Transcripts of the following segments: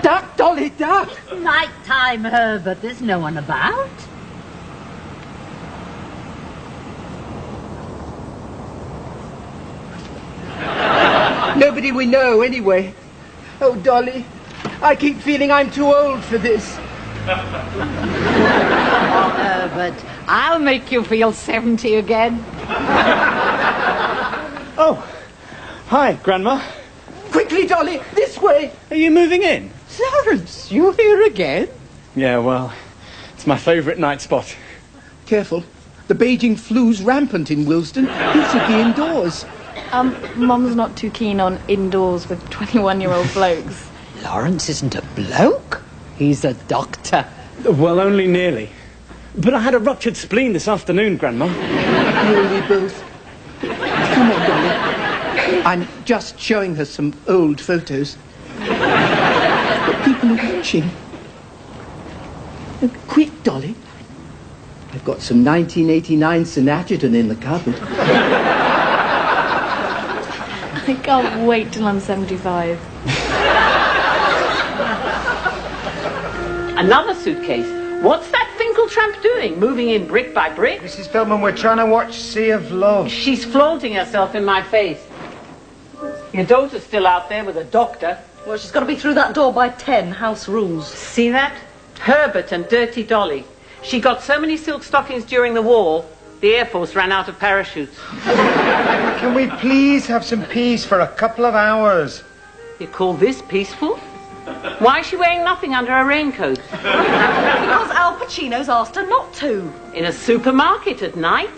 Duck, Dolly, duck! Night time, Herbert. There's no one about. Nobody we know, anyway. Oh, Dolly, I keep feeling I'm too old for this. Herbert, I'll make you feel 70 again. Oh, hi, Grandma. Quickly, Dolly, this way! Are you moving in? Lawrence, you here again? Yeah, well, it's my favourite night spot. Careful. The Beijing flu's rampant in Willesden. You should be indoors. Mum's not too keen on indoors with 21-year-old blokes. Lawrence isn't a bloke. He's a doctor. Well, only nearly. But I had a ruptured spleen this afternoon, Grandma. Nearly both. Come on, Dolly. I'm just showing her some old photos. But people are watching. Quick, Dolly. I've got some 1989 Synagedon in the cupboard. I can't wait till I'm 75. Another suitcase. What's that Finkeltramp doing, moving in brick by brick? Mrs. Feldman, we're trying to watch Sea of Love. She's flaunting herself in my face. Your daughter's still out there with a doctor. Well, she's got to be through that door by 10, house rules. See that? Herbert and Dirty Dolly. She got so many silk stockings during the war, the Air Force ran out of parachutes. Can we please have some peace for a couple of hours? You call this peaceful? Why is she wearing nothing under her raincoat? Because Al Pacino's asked her not to. In a supermarket at night?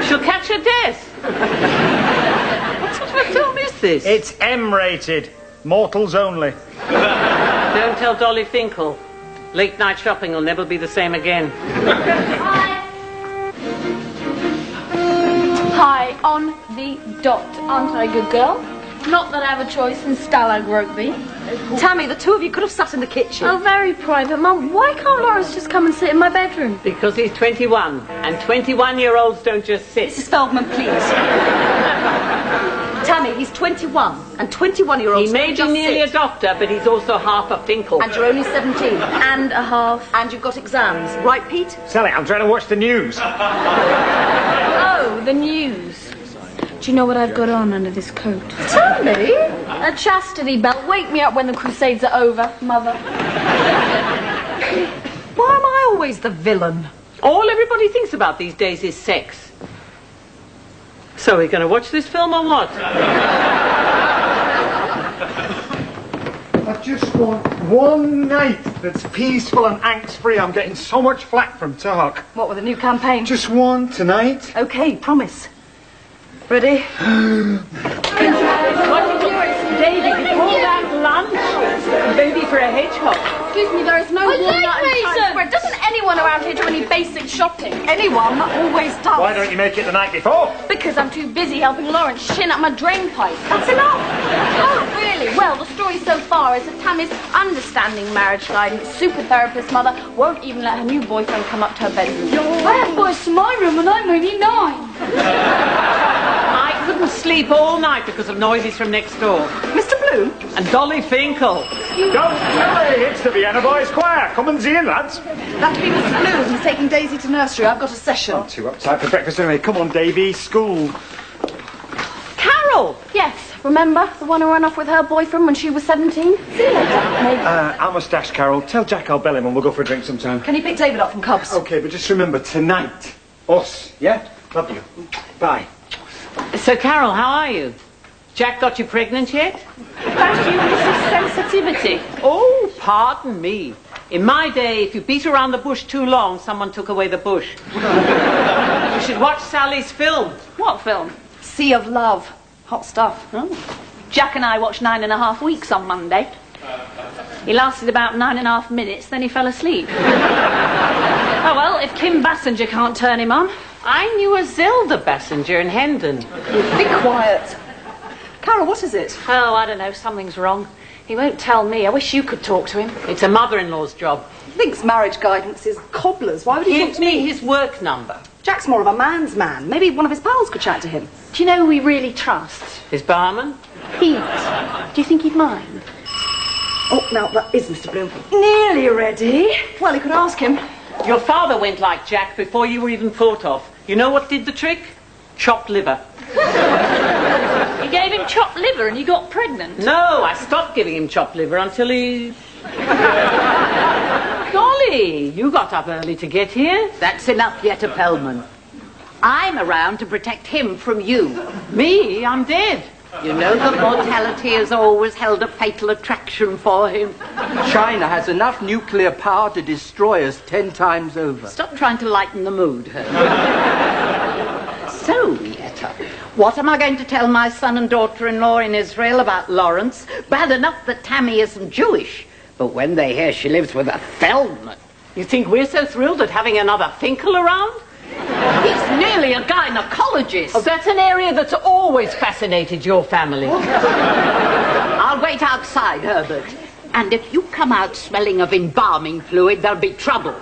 She'll catch her death. What sort of a film is this? It's M-rated. Mortals only. Don't tell Dolly Finkel. Late night shopping will never be the same again. Hi, on the dot. Aren't I a good girl? Not that I have a choice in Stalag Rugby. Tammy, the two of you could have sat in the kitchen. Oh, very private, Mum. Why can't Lawrence just come and sit in my bedroom? Because he's 21, and 21-year-olds don't just sit. Mrs. Feldman, please. Tammy, he's 21, and 21-year-olds He may don't be just nearly sit. a doctor, but he's also half a Finkel. And you're only 17. And a half. And you've got exams. Right, Pete? Sally, I'm trying to watch the news. Oh, the news. Do you know what I've got on under this coat? Tell me. A chastity belt. Wake me up when the crusades are over, Mother. Why am I always the villain? All everybody thinks about these days is sex. So we're going to watch this film or what? I just want one night that's peaceful and angst-free. I'm getting so much flack from Talk. What, with a new campaign? Just one tonight. Okay, promise. Ready? David, you call that lunch? Maybe for a hedgehog. Excuse me, there is no like walnut in raisin. Times Square. Doesn't anyone around here do any basic shopping? Anyone always does. Why don't you make it the night before? Because I'm too busy helping Lawrence shin up my drain pipe. That's enough. Oh, really? Well, the story so far is that Tammy's understanding marriage guidance super therapist mother won't even let her new boyfriend come up to her bedroom. I have boys to my room and I'm only 9. I couldn't sleep all night because of noises from next door. Mr. Blue? And Dolly Finkel. Don't worry, it's the Vienna Boys Choir. Come and see in, lads. That'll be Mr. Blue. He's taking Daisy to nursery. I've got a session. Not too uptight for breakfast anyway. Come on, Davy. School. Carol! Yes, remember the one who ran off with her boyfriend when she was 17? See you later, maybe. I'm a stash, Carol. Tell Jack I'll bell him and we'll go for a drink sometime. Can you pick David up from Cubs? Okay, but just remember, tonight. Us, yeah? Love you. Bye. So, Carol, how are you? Jack got you pregnant yet? Thank you, Mrs. Sensitivity. Oh, pardon me. In my day, if you beat around the bush too long, someone took away the bush. You should watch Sally's film. What film? Sea of Love. Hot stuff. Oh. Jack and I watched 9.5 weeks on Monday. He lasted about 9.5 minutes, then he fell asleep. Oh well, if Kim Bassinger can't turn him on. I knew a Zelda Bassinger in Hendon. Be quiet. Carol, what is it? Oh, I don't know, something's wrong. He won't tell me. I wish you could talk to him. It's a mother-in-law's job. He thinks marriage guidance is cobblers. Why would he talk Give to me? me his work number. Jack's more of a man's man. Maybe one of his pals could chat to him. Do you know who we really trust? His barman? Pete. Do you think he'd mind? Oh, now that is Mr. Bloom. Nearly ready. Well, he could ask him. Your father went like Jack before you were even thought of. You know what did the trick? Chopped liver. You gave him chopped liver and he got pregnant. No, I stopped giving him chopped liver until he... Golly, you got up early to get here. That's enough, Yetta Pellman. I'm around to protect him from you. Me? I'm dead. You know that mortality has always held a fatal attraction for him. China has enough nuclear power to destroy us 10 times over. Stop trying to lighten the mood, Herbert. So, Yetta, what am I going to tell my son and daughter-in-law in Israel about Lawrence? Bad enough that Tammy isn't Jewish, but when they hear she lives with a Feldman... You think we're so thrilled at having another Finkel around? He's nearly a gynecologist. Oh, that's an area that's always fascinated your family. I'll wait outside, Herbert. And if you come out smelling of embalming fluid, there'll be trouble.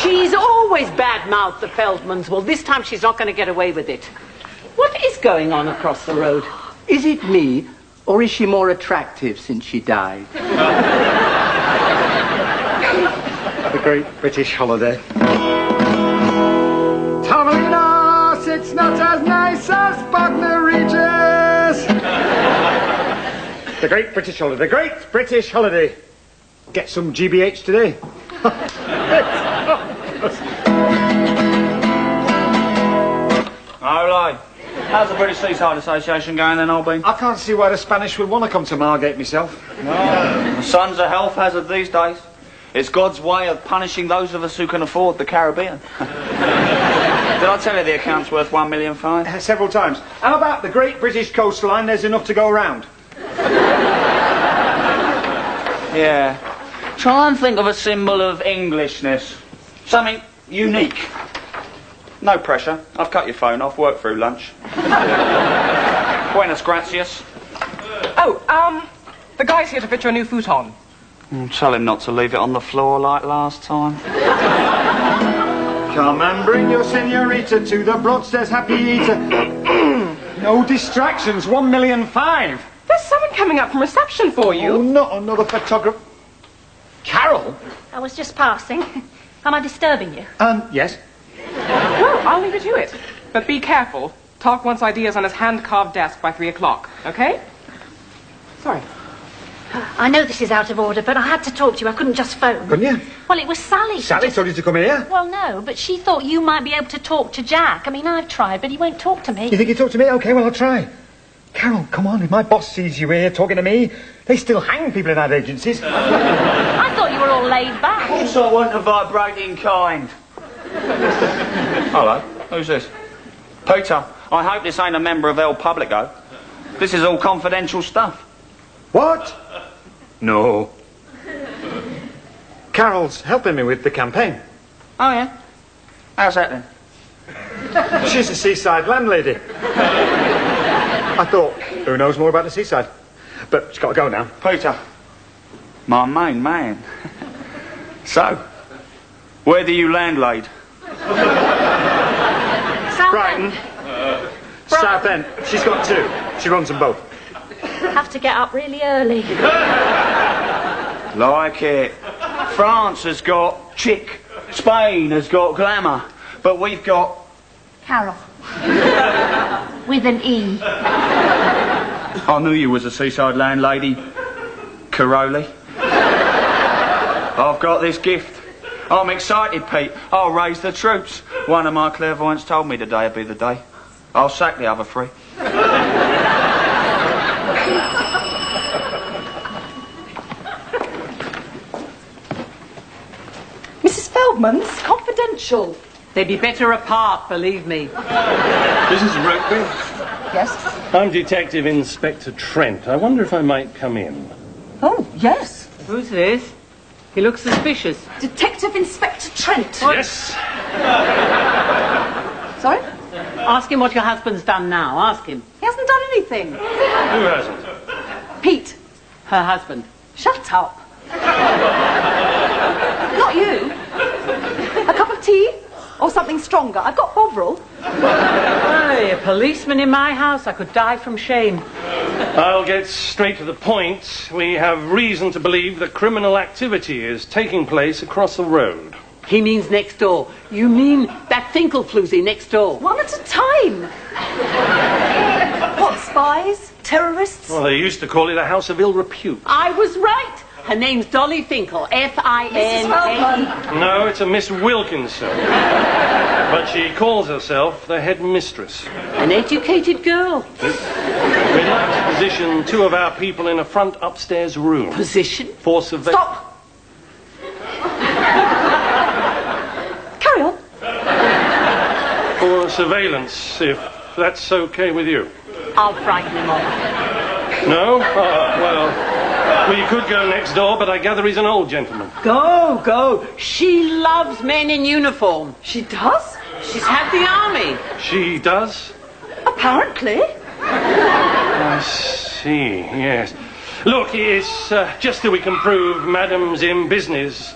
She's always bad-mouthed the Feldmans. Well, this time she's not going to get away with it. What is going on across the road? Is it me, or is she more attractive since she died? The great British holiday. Tomolinos, it's not as nice as Bognor Regis. The great British holiday. The great British holiday. Get some GBH today. Hello. How's the British Seaside Association going then, old bean? I can't see why the Spanish would want to come to Margate myself. No. The sun's a health hazard these days. It's God's way of punishing those of us who can afford the Caribbean. Did I tell you the account's worth £1.5 million? Several times. How about the great British coastline? There's enough to go around. Yeah. Try and think of a symbol of Englishness. Something unique. No pressure. I've cut your phone off. Work through lunch. Buenas gracias. Oh, the guy's here to fit your new futon. Tell him not to leave it on the floor like last time. Come and bring your senorita to the Broadstairs Happy Eater. No distractions, £1.5 million. There's someone coming up from reception for you. Oh, not another photographer. Carol? I was just passing. Am I disturbing you? Yes. Well, I'll leave you to it. But be careful. Talk wants ideas on his hand-carved desk by 3 o'clock, okay? Sorry. I know this is out of order, but I had to talk to you. I couldn't just phone. Couldn't you? Well, it was Sally. Sally told you to come here. Well, no, but she thought you might be able to talk to Jack. I mean, I've tried, but he won't talk to me. You think you talk to me? OK, well, I'll try. Carol, come on. If my boss sees you here talking to me, they still hang people in ad agencies. I thought you were all laid back. Also, I want a vibrating kind. Hello. Who's this? Peter. I hope this ain't a member of El Publico. This is all confidential stuff. What? No. Carol's helping me with the campaign. Oh, yeah? How's that then? She's a seaside landlady. I thought, who knows more about the seaside? But she's got to go now. Peter. My main man. So, where do you landlade? Brighton. Southend. She's got 2. She runs them both. Have to get up really early. Like it. France has got chic. Spain has got glamour. But we've got... Carol. With an E. I knew you was a seaside landlady, Caroli. I've got this gift. I'm excited, Pete. I'll raise the troops. One of my clairvoyants told me today would be the day. I'll sack the other 3. Mrs. Feldman's confidential. They'd be better apart, believe me. Mrs. Rugby? Yes? I'm Detective Inspector Trent. I wonder if I might come in. Oh, yes. Who's this? He looks suspicious. Detective Inspector Trent. Yes? Sorry? Ask him what your husband's done now. Ask him. He hasn't done anything. Who hasn't? Pete. Her husband. Shut up. Not you. A cup of tea? Or something stronger? I've got Bovril. Hey, a policeman in my house. I could die from shame. I'll get straight to the point. We have reason to believe that criminal activity is taking place across the road. He means next door. You mean that Finkelfloozy next door? One at a time. What, spies? Terrorists? Well, they used to call it a house of ill repute. I was right. Her name's Dolly Finkel. F-I-N-K-E. No, it's a Miss Wilkinson. But she calls herself the headmistress. An educated girl. We'd like to position 2 of our people in a front upstairs room. Position? For surveillance. Stop! Carry on. For surveillance, if that's okay with you. I'll frighten him off. No? Well, we could go next door, but I gather he's an old gentleman. Go, go. She loves men in uniform. She does? She's had the army. She does? Apparently. I see, yes. Look, it's just that we can prove Madam's in business,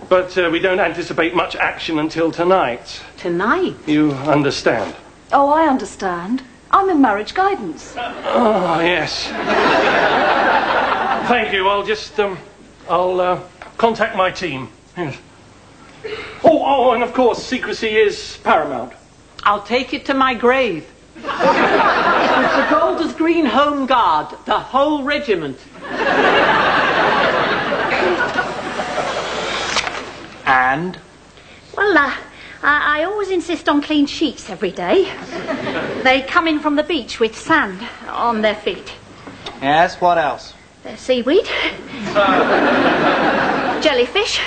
but we don't anticipate much action until tonight. Tonight? You understand? Oh, I understand. I'm in marriage guidance. Oh, yes. Thank you. I'll just, I'll contact my team. Yes. Oh, and of course, secrecy is paramount. I'll take it to my grave. It was the Golders Green Home Guard, the whole regiment. And? Well, I always insist on clean sheets every day. They come in from the beach with sand on their feet. Yes, what else? There's seaweed. Jellyfish.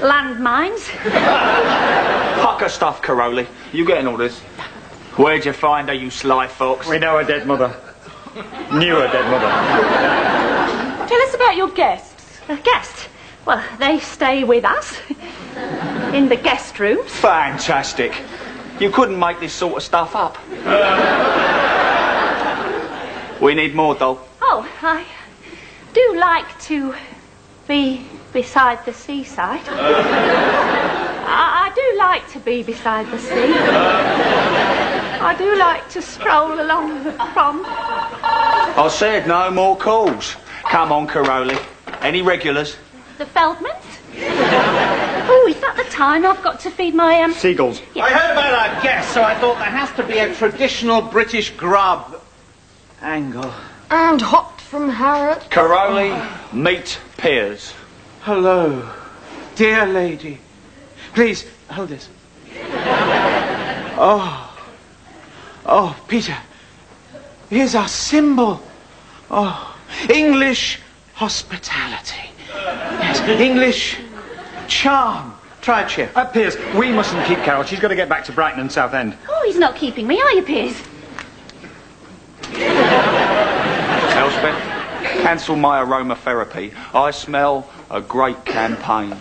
Landmines. Pucker stuff, Caroli. You getting all this? Where'd you find her, you sly fox? We know her dead mother. Knew her dead mother. Tell us about your guests. Guests? Well, they stay with us. In the guest rooms. Fantastic. You couldn't make this sort of stuff up. We need more, doll. Oh, I do like to be beside the seaside. I do like to be beside the sea. I do like to stroll along the prom. I said no more calls. Come on, Caroli. Any regulars? The Feldmans? Oh, is that the time I've got to feed my, Seagulls. Yeah. I heard about our guest, so I thought there has to be a traditional British grub. Angle. And hot from Harrod. Caroli, meet Piers. Hello, dear lady. Please, hold this. Oh, Peter. Here's our symbol. Oh, English hospitality. Yes, English charm. Try a chair. Piers, we mustn't keep Carol. She's got to get back to Brighton and Southend. Oh, he's not keeping me, are you, Piers? Elspeth, cancel my aromatherapy. I smell a great campaign.